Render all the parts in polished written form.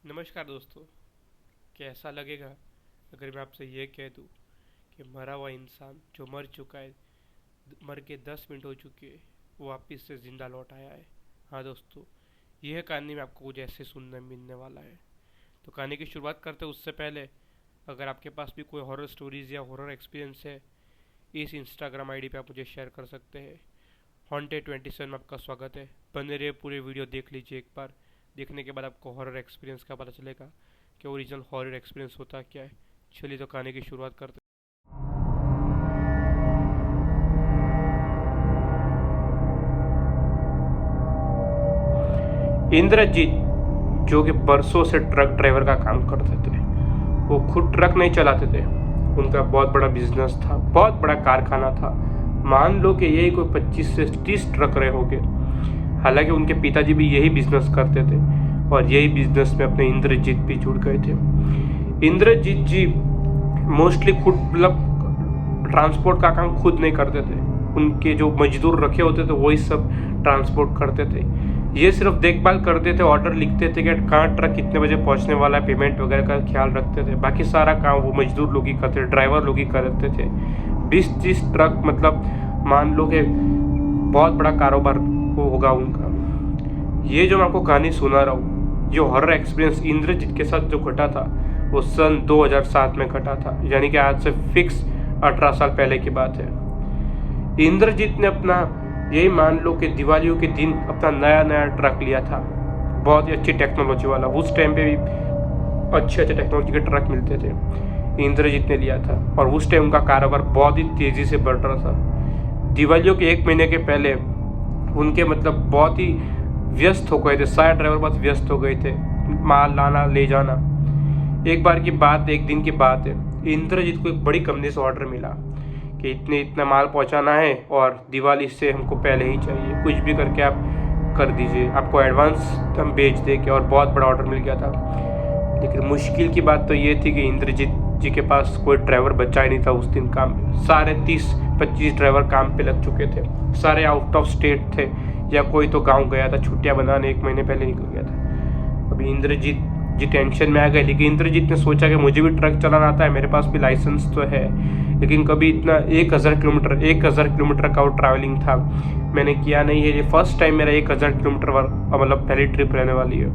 नमस्कार दोस्तों। कैसा लगेगा अगर मैं आपसे ये कह दूँ कि मरा हुआ इंसान जो मर चुका है, मर के 10 मिनट हो चुके हैं, वो वापिस से ज़िंदा लौट आया है। हाँ दोस्तों, यह कहानी में आपको कुछ ऐसे सुनने मिलने वाला है। तो कहानी की शुरुआत करते उससे पहले अगर आपके पास भी कोई हॉरर स्टोरीज़ या हॉरर एक्सपीरियंस है, इस इंस्टाग्राम आईडी पे आप मुझे शेयर कर सकते हैं। हॉन्टेड 27 में आपका स्वागत है। बने रहिए, पूरे वीडियो देख लीजिए। एक बार देखने के बाद आपको हॉरर एक्सपीरियंस का पता चलेगा कि ओरिजिनल हॉरर एक्सपीरियंस होता क्या है। चलिए तो कहानी की शुरुआत करते हैं। इंद्रजीत जो कि बरसों से ट्रक ड्राइवर का काम करते थे, वो खुद ट्रक नहीं चलाते थे। उनका बहुत बड़ा बिजनेस था, बहुत बड़ा कारखाना था। मान लो कि यही कोई 25 से 30 ट्रक रहे होंगे। हालांकि उनके पिताजी भी यही बिजनेस करते थे और यही बिजनेस में अपने इंद्रजीत भी जुड़ गए थे। इंद्रजीत जी मोस्टली खुद मतलब ट्रांसपोर्ट का काम खुद नहीं करते थे। उनके जो मजदूर रखे होते थे वही सब ट्रांसपोर्ट करते थे। ये सिर्फ देखभाल करते थे, ऑर्डर लिखते थे कि कहाँ ट्रक कितने बजे पहुंचने वाला है, पेमेंट वगैरह का ख्याल रखते थे। बाकी सारा काम वो मजदूर लोग ही करते थे, ड्राइवर लोग ही करते थे। 20-30 ट्रक मतलब मान लो कि बहुत बड़ा कारोबार होगा उनका। ये जो मैं आपको कहानी सुना रहा हूँ, जो हॉरर एक्सपीरियंस इंद्रजीत के साथ जो घटा था, वो सन 2007 में घटा था, यानी कि आज से फिक्स 18 साल पहले की बात है। इंद्रजीत ने अपना यही मान लो कि दिवालियों के दिन अपना नया नया ट्रक लिया था, बहुत ही अच्छी टेक्नोलॉजी वाला। उस टाइम पे भी अच्छे अच्छे टेक्नोलॉजी के ट्रक मिलते थे। इंद्रजीत ने लिया था और उस टाइम उनका कारोबार बहुत ही तेज़ी से बढ़ रहा था। दिवालियों के 1 महीने के पहले उनके मतलब बहुत ही व्यस्त हो गए थे, सारे ड्राइवर बहुत व्यस्त हो गए थे, माल लाना ले जाना। एक बार की बात, एक दिन की बात है, इंद्रजीत को एक बड़ी कंपनी से ऑर्डर मिला कि इतना माल पहुंचाना है और दिवाली से हमको पहले ही चाहिए, कुछ भी करके आप कर दीजिए, आपको एडवांस हम भेज देंगे। और बहुत बड़ा ऑर्डर मिल गया था। लेकिन मुश्किल की बात तो ये थी कि इंद्रजीत जी के पास कोई ड्राइवर बचा ही नहीं था उस दिन काम पे। सारे 30-25 ड्राइवर काम पे लग चुके थे, सारे आउट ऑफ स्टेट थे या कोई तो गांव गया था छुट्टियां बनाने, 1 महीने पहले निकल गया था। अभी इंद्रजीत जी टेंशन में आ गए। लेकिन इंद्रजीत ने सोचा कि मुझे भी ट्रक चलाना आता है, मेरे पास भी लाइसेंस तो है, लेकिन कभी इतना 1000 किलोमीटर का वो ट्रैवलिंग था मैंने किया नहीं है। ये फर्स्ट टाइम मेरा 1000 किलोमीटर मतलब पहली ट्रिप रहने वाली है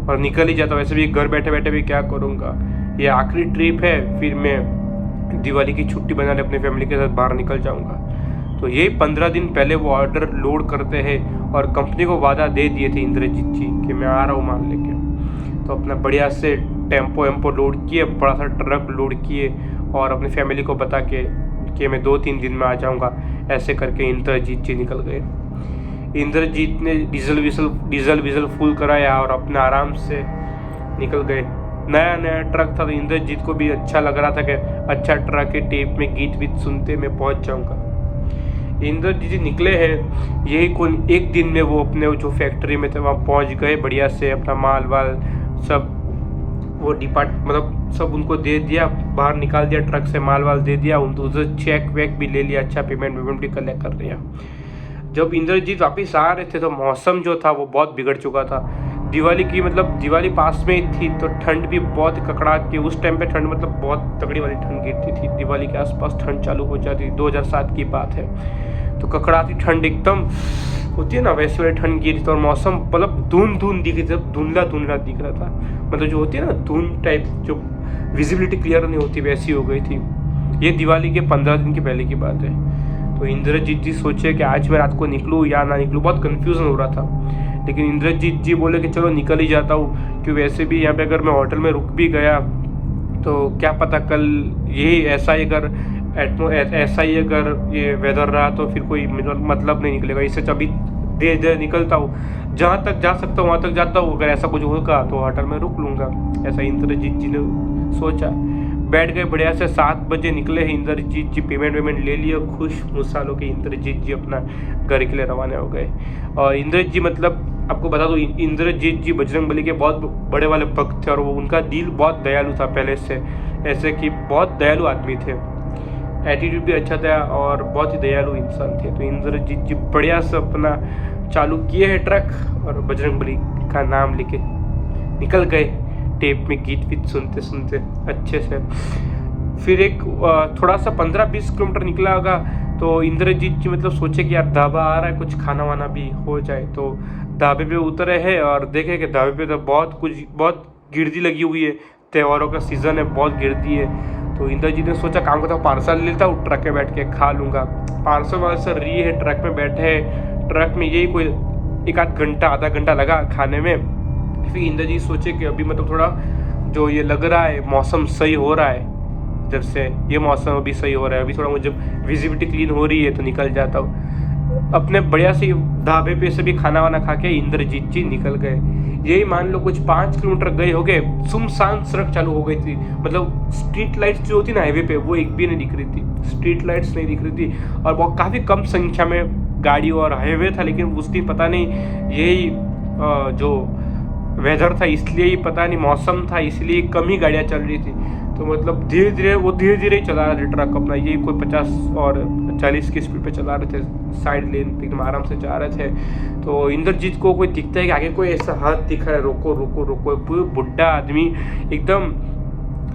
और निकल ही जाता। वैसे भी घर बैठे बैठे भी क्या करूँगा, ये आखिरी ट्रिप है, फिर मैं दिवाली की छुट्टी बनाने अपनी फैमिली के साथ बाहर निकल जाऊँगा। तो ये 15 दिन पहले वो ऑर्डर लोड करते हैं और कंपनी को वादा दे दिए थे इंद्रजीत जी कि मैं आ रहा हूँ माल लेके। तो अपना बढ़िया से टेम्पो लोड किए, बड़ा सा ट्रक लोड किए और अपनी फैमिली को बता के कि मैं 2-3 दिन में आ जाऊँगा। ऐसे करके इंद्रजीत जी निकल गए। इंद्रजीत ने डीजल विजल फुल कराया और अपना आराम से निकल गए। नया नया ट्रक था तो इंद्रजीत को भी अच्छा लग रहा था कि अच्छा ट्रक है, टेप में गीत वीत सुनते मैं पहुंच जाऊंगा। इंद्रजीत जी निकले हैं, यही कोई एक दिन में वो अपने जो फैक्ट्री में थे वहाँ पहुंच गए। बढ़िया से अपना माल वाल सब वो मतलब सब उनको दे दिया, बाहर निकाल दिया, ट्रक से माल वाल दे दिया, उनसे चेक वेक भी ले लिया, अच्छा पेमेंट भी कलेक्ट कर दिया। जब इंद्रजीत वापस आ रहे थे तो मौसम जो था वो बहुत बिगड़ चुका था। दिवाली पास में ही थी तो ठंड भी बहुत ककड़ा के, उस टाइम पे ठंड मतलब बहुत तगड़ी वाली ठंड गिरती थी। दिवाली के आसपास ठंड चालू हो जाती, 2007 की बात है। तो ककड़ाती ठंड एकदम होती है ना, वैसी वाली ठंड गिरी थी और मौसम मतलब धुंध दिख रही थी, धुंधला दिख रहा था। मतलब जो होती है ना धुंध टाइप, जो विजिबिलिटी क्लियर नहीं होती, वैसी हो गई थी। ये दिवाली के 15 दिन की पहले की बात है। तो इंद्रजीत जी सोचे कि आज मैं रात को निकलूँ या ना निकलूँ, बहुत कन्फ्यूज़न हो रहा था। लेकिन इंद्रजीत जी बोले कि चलो निकल ही जाता हूँ, क्योंकि वैसे भी यहाँ पे अगर मैं होटल में रुक भी गया तो क्या पता कल यही ऐसा ही अगर ये वेदर रहा तो फिर कोई मतलब नहीं निकलेगा। इससे अभी देर निकलता हूँ, जहाँ तक जा सकता हूँ वहाँ तक जाता हूँ, अगर ऐसा कुछ होगा तो होटल में रुक लूँगा। ऐसा इंद्रजीत जी ने सोचा। बैठ गए, बढ़िया से 7 बजे निकले हैं इंद्रजीत जी, पेमेंट ले लिए, खुश मुसालो के इंद्रजीत जी अपना घर के लिए रवाना हो गए। और इंद्रजीत जी मतलब आपको बता दूं, इंद्रजीत जी बजरंगबली के बहुत बड़े वाले भक्त थे और वो उनका दिल बहुत दयालु था पहले से, ऐसे कि बहुत दयालु आदमी थे, एटीट्यूड भी अच्छा था और बहुत ही दयालु इंसान थे। तो इंद्रजीत जी बढ़िया से अपना चालू किए हैं ट्रक और बजरंगबली का नाम लेके निकल गए। टेप में गीत वीत सुनते सुनते अच्छे से। फिर एक थोड़ा सा 15-20 किलोमीटर निकला होगा तो इंद्रजीत जी मतलब सोचे कि यार ढाबा आ रहा है, कुछ खाना वाना भी हो जाए। तो ढाबे पे उतरे हैं और देखे कि ढाबे पे तो बहुत गिरदी लगी हुई है, त्योहारों का सीज़न है, बहुत गिरदी है। तो इंद्रजीत ने सोचा काम करता हूँ पार्सल लेता हूँ, ट्रक में बैठ के खा लूँगा। पार्सल वार्सल री है, ट्रक में बैठे हैं, ट्रक में यही कोई एक आधा घंटा लगा खाने में। फिर इंद्रजीत सोचे कि अभी मतलब थोड़ा जो ये लग रहा है मौसम सही हो रहा है, जब से ये मौसम अभी सही हो रहा है, अभी थोड़ा मुझे विजिबिलिटी क्लीन हो रही है तो निकल जाता हूँ। अपने बढ़िया से ढाबे पे से भी खाना वाना खा के इंद्रजीत जी निकल गए। यही मान लो कुछ 5 किलोमीटर गए हो गए, सुनसान सड़क चालू हो गई थी। मतलब स्ट्रीट लाइट्स जो होती ना हाईवे पे, वो एक भी नहीं दिख रही थी, स्ट्रीट लाइट्स नहीं दिख रही थी। और बहुत काफ़ी कम संख्या में गाड़ी और हाईवे था, लेकिन उस दिन पता नहीं यही जो वेदर था इसलिए ही, पता नहीं मौसम था इसलिए कम ही गाड़ियाँ चल रही थी। तो मतलब धीरे धीरे ही चला रहे थे ट्रक अपना, ये कोई 50 और 40 की स्पीड पे चला रहे थे, साइड लेन पे एकदम आराम से जा रहे थे। तो इंद्रजीत को कोई दिखता है कि आगे कोई ऐसा हाथ दिख रहा है, रोको रोको रोको। पूरा बुढ़ा आदमी एकदम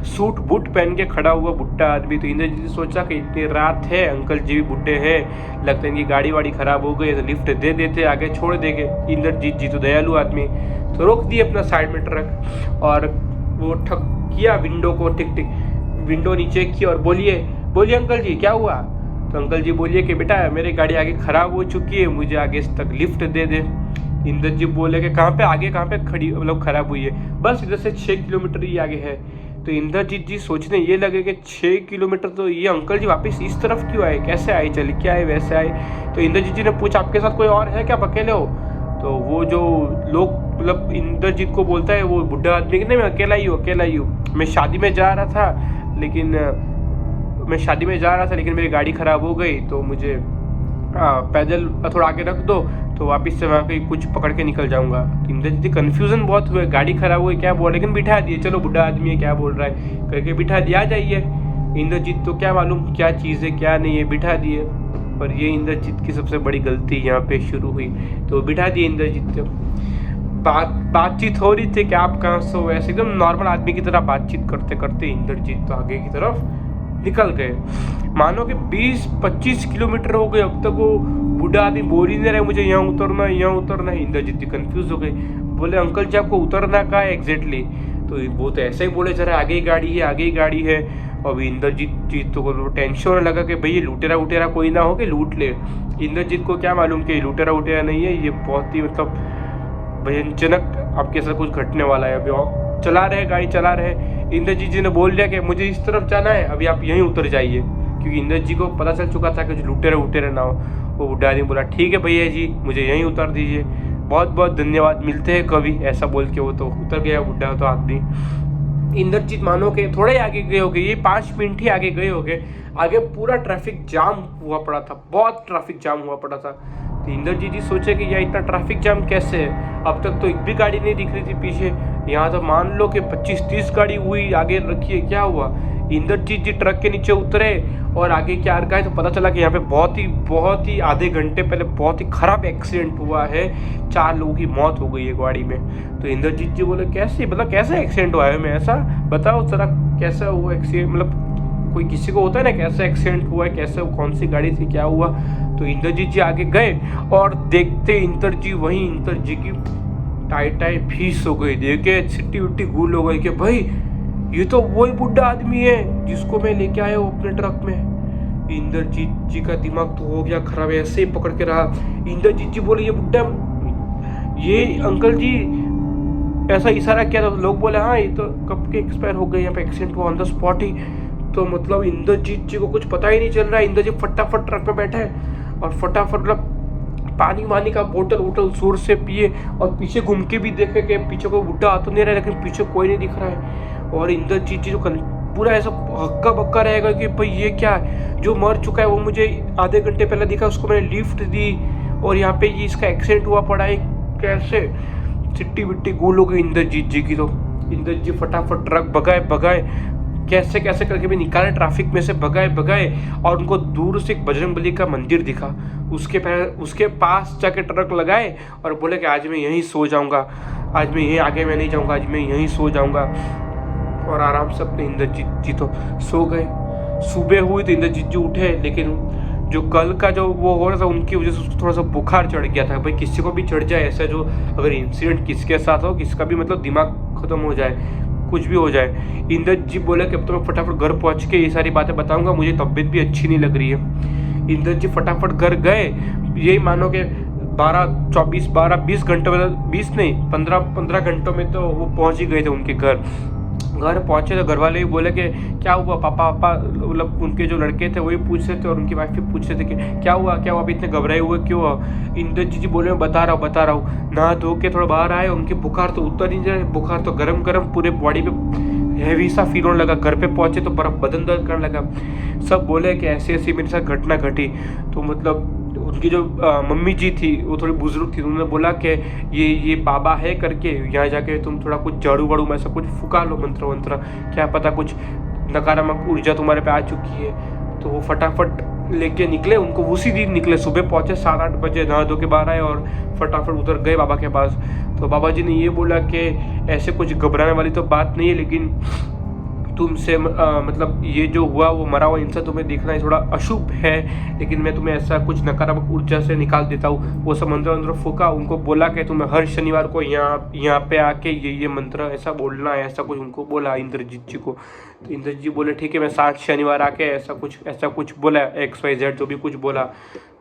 सूट बूट पहन के खड़ा हुआ बुढ़ा आदमी। तो इंद्रजीत ने सोचा कि इतनी रात है, अंकल जी भी बुढ़े हैं, लगता है इनकी गाड़ी वाड़ी खराब हो गई तो लिफ्ट दे देते, आगे छोड़ देंगे। इंद्रजीत जी तो दयालु आदमी, तो रोक दिए अपना साइड में ट्रक और वो ठक किया विंडो को, टिक टिक विंडो नीचे की और बोलिए अंकल जी क्या हुआ। तो अंकल जी बोलिए कि बेटा मेरी गाड़ी आगे ख़राब हो चुकी है, मुझे आगे तक लिफ्ट दे दे। इंद्रजीत जी बोले कि कहाँ पे खड़ी मतलब ख़राब हुई है। बस इधर से 6 किलोमीटर ही आगे है। तो इंद्रजीत जी सोचने ये लगे कि 6 किलोमीटर तो ये अंकल जी वापस इस तरफ क्यों आए, कैसे आए, चल के आए, वैसे आए। तो इंद्रजीत जी ने पूछा आपके साथ कोई और है क्या, अकेले हो। तो वो जो लोग मतलब इंद्रजीत को बोलता है वो बुढ़ा आदमी कि नहीं मैं अकेला ही हूँ, मैं शादी में जा रहा था लेकिन मेरी गाड़ी ख़राब हो गई तो मुझे पैदल थोड़ा आगे रख दो तो वापस से वहाँ पे कुछ पकड़ के निकल जाऊँगा। इंद्रजीत कन्फ्यूज़न बहुत हुए, गाड़ी ख़राब हुई क्या बोल, लेकिन बिठा दिए, चलो बुढ़ा आदमी है क्या बोल रहा है करके बिठा दिया, आ जाइए। इंद्रजीत तो क्या मालूम क्या चीज़ है क्या नहीं है, बिठा दिए। पर ये इंद्रजीत की सबसे बड़ी गलती यहाँ पे शुरू हुई। तो बिठा दिए इंद्रजीत को, बातचीत हो रही थी कि आप कहाँ से हो, ऐसे एकदम नॉर्मल आदमी की तरह बातचीत करते करते इंद्रजीत तो आगे की तरफ निकल गए। मानो कि 20-25 किलोमीटर हो गए, अब तक वो बूढ़ा आदमी बोल ही नहीं रहे मुझे यहाँ उतरना है। इंद्रजीत जी कंफ्यूज हो गए, बोले अंकल जी आपको उतरना कहाँ है एग्जैक्टली। तो वो तो ऐसे ही बोले जरा आगे ही गाड़ी है। अब इंद्रजीत जी तो टेंशन होने लगा कि भाई ये लुटेरा कोई ना हो कि लूट ले। इंद्रजीत को क्या मालूम कि लुटेरा नहीं है, ये बहुत ही मतलब भयंजनक आपके साथ कुछ घटने वाला है। अभी चला रहे इंद्रजीत जी ने बोल दिया कि मुझे इस तरफ जाना है, अभी आप यहीं उतर जाइए, क्योंकि इंद्रजीत जी को पता चल चुका था कि जो लुटेरे ना हो। वो बुढ़ा आदमी बोला ठीक है भैया जी मुझे यहीं उतर दीजिए, बहुत बहुत धन्यवाद, मिलते हैं कभी, ऐसा बोल के वो तो उतर गया बुढ़ा तो आदमी। इंद्रजीत मानो के थोड़े आगे गए होगे, ये 5 मिनट ही आगे गए होगे, आगे पूरा ट्रैफिक जाम हुआ पड़ा था, बहुत ट्रैफिक जाम हुआ पड़ा था। तो इंद्रजीत जी सोचे कि यार इतना ट्रैफिक जाम कैसे है, अब तक तो एक भी गाड़ी नहीं दिख रही थी पीछे, यहाँ तो मान लो कि 25-30 गाड़ी हुई आगे रखी है, क्या हुआ। इंद्रजीत जी ट्रक के नीचे उतरे और आगे क्या आ है तो पता चला कि यहाँ पे बहुत ही आधे घंटे पहले बहुत ही खराब एक्सीडेंट हुआ है, 4 लोगों की मौत हो गई है गाड़ी में। तो इंद्रजीत जी बोले कैसे एक्सीडेंट हुआ है, मैं ऐसा बताओ जरा कैसा हुआ एक्सीडेंट, मतलब कोई किसी को होता है ना कैसे एक्सीडेंट हुआ है, कैसे कौन सी गाड़ी थी क्या हुआ। तो इंद्रजीत जी आगे गए और देखते इंद्र जी की टाई फीस हो गई, देखे सिट्टी उट्टी गूल हो गई कि भाई ये तो वही बुढ़ा आदमी है जिसको मैं लेके आया हूँ अपने ट्रक में। इंद्रजीत जी का दिमाग तो हो गया खराब, ऐसे ही पकड़ के रहा। इंद्रजीत जी बोले ये अंकल जी ऐसा इशारा किया तो लोग बोले हाँ ये तो कब के एक्सपायर हो गए, यहाँ पे एक्सीडेंट हुआ ऑन द स्पॉट ही। तो मतलब इंद्रजीत जी को कुछ पता ही नहीं चल रहा है, इंद्रजीत फटाफट ट्रक पे बैठे और फटाफट पानी वानी का बोतल जोर से पिए और पीछे घूम के भी देखे कि पीछे कोई बुढ़ा आ तो नहीं रहा, लेकिन पीछे कोई नहीं दिख रहा है। और इंद्रजीत जी तो पूरा ऐसा हक्का बक्का रहेगा कि भाई ये क्या है, जो मर चुका है वो मुझे आधे घंटे पहले दिखा, उसको मैंने लिफ्ट दी और यहाँ पे ये इसका एक्सीडेंट हुआ पड़ा है, कैसे सिट्टी बिट्टी गोल हो गई इंद्रजीत जी की। तो इंद्रजीत जी फटाफट ट्रक भगाए कैसे करके भी निकाले ट्रैफिक में से, भगाए और उनको दूर से एक बजरंगबली का मंदिर दिखा, उसके पास जाके ट्रक लगाए और बोले कि आज मैं यहीं सो जाऊंगा। आज मैं यहीं आगे मैं नहीं जाऊँगा, आज मैं यहीं सो जाऊँगा। और आराम से अपने इंद्रजीत जी तो सो गए। सुबह हुई तो इंद्रजीत जी उठे, लेकिन जो कल का जो वो हो रहा था उनकी वजह से उसको थोड़ा सा बुखार चढ़ गया था। भाई किसी को भी चढ़ जाए ऐसा, जो अगर इंसिडेंट किसके साथ हो, किसका भी मतलब दिमाग खत्म हो जाए, कुछ भी हो जाए। इंद्रजीत जी बोले कि अब तो मैं फटाफट घर पहुंच के ये सारी बातें बताऊंगा, मुझे तबीयत भी अच्छी नहीं लग रही है। इंद्रजीत जी फटाफट घर गए। यही मानो कि 20 घंटों में, 20 नहीं 15 घंटों में तो वो पहुंच ही गए थे उनके घर। घर पहुंचे तो घर वाले भी बोले कि क्या हुआ पापा, मतलब उनके जो लड़के थे वही पूछ रहे थे और उनकी वाइफ भी पूछ रहे थे कि क्या हुआ अभी इतने घबराए हुए क्यों हो। इंद्रजीत जी बोले मैं बता रहा हूँ। नहा धो के थोड़ा बाहर आए, उनकी बुखार तो उतर नहीं जाए, बुखार तो गरम पूरे बॉडी पे हैवी सा फील होने लगा। घर पे पहुंचे तो बर्फ बदन दर्द करने लगा। सब बोले कि ऐसी ऐसी मेरे साथ घटना घटी। तो मतलब उनकी जो मम्मी जी थी वो थोड़ी बुजुर्ग थी, उन्होंने बोला कि ये बाबा है करके, यहाँ जाके तुम थोड़ा कुछ झाड़ू वाड़ू में ऐसा कुछ फुका लो, मंत्र वंत्र, क्या पता कुछ नकारात्मक ऊर्जा तुम्हारे पे आ चुकी है। तो वो फटाफट लेके निकले, उनको उसी दिन निकले, सुबह पहुंचे 7-8 बजे, नहा धो के बाहर आए और फटाफट उधर गए बाबा के पास। तो बाबा जी ने ये बोला कि ऐसे कुछ घबराने वाली तो बात नहीं है, लेकिन तुमसे मतलब ये जो हुआ वो मरा हुआ इंसान तुम्हें देखना ही थोड़ा अशुभ है, लेकिन मैं तुम्हें ऐसा कुछ नकारात्मक ऊर्जा से निकाल देता हूँ। वो सब मंत्र वंत्र फूका, उनको बोला कि तुम्हें हर शनिवार को यहाँ पे आके ये मंत्र ऐसा बोलना है, ऐसा कुछ उनको बोला इंद्रजीत जी को। तो इंद्रजीत जी बोले ठीक है, मैं 7 शनिवार आके ऐसा कुछ बोला, XYZ जो भी कुछ बोला।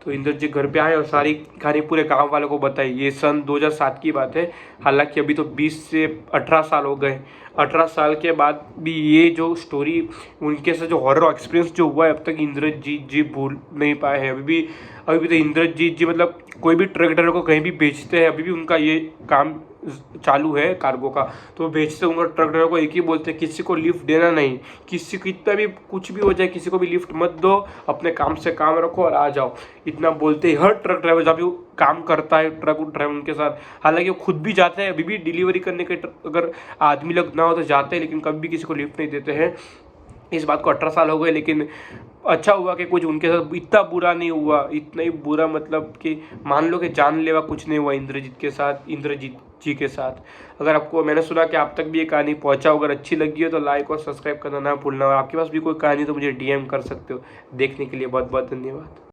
तो इंद्रजीत जी घर पे आए और सारी कहानी पूरे गांव वालों को बताई। ये सन 2007 की बात है, हालांकि अभी तो 20 से 18 साल हो गए। 18 साल के बाद भी ये जो स्टोरी, उनके साथ जो हॉरर एक्सपीरियंस जो हुआ है, अब तक इंद्रजीत जी भूल नहीं पाए हैं। अभी भी तो इंद्रजीत जी मतलब कोई भी ट्रक ड्राइवर को कहीं भी बेचते हैं, अभी भी उनका ये काम चालू है कार्गो का। तो बेचते उनका ट्रक ड्राइवर को एक ही बोलते हैं, किसी को लिफ्ट देना नहीं, किसी को इतना भी कुछ भी हो जाए किसी को भी लिफ्ट मत दो, अपने काम से काम रखो और आ जाओ, इतना बोलते ही हर ट्रक ड्राइवर जब भी काम करता है ट्रक ड्राइवर उनके साथ। हालांकि वो खुद भी जाते हैं, अभी भी डिलीवरी करने के अगर आदमी लोग ना हो तो जाते हैं, लेकिन कभी भी किसी को लिफ्ट नहीं देते हैं। इस बात को 18 साल हो गए, लेकिन अच्छा हुआ कि कुछ उनके साथ इतना बुरा नहीं हुआ। इतना ही बुरा मतलब कि मान लो कि जानलेवा कुछ नहीं हुआ इंद्रजीत जी के साथ। अगर आपको, मैंने सुना कि आप तक भी ये कहानी पहुंचा, अगर अच्छी लगी हो तो लाइक और सब्सक्राइब करना ना भूलना। और आपके पास भी कोई कहानी तो मुझे DM कर सकते हो। देखने के लिए बहुत बहुत धन्यवाद।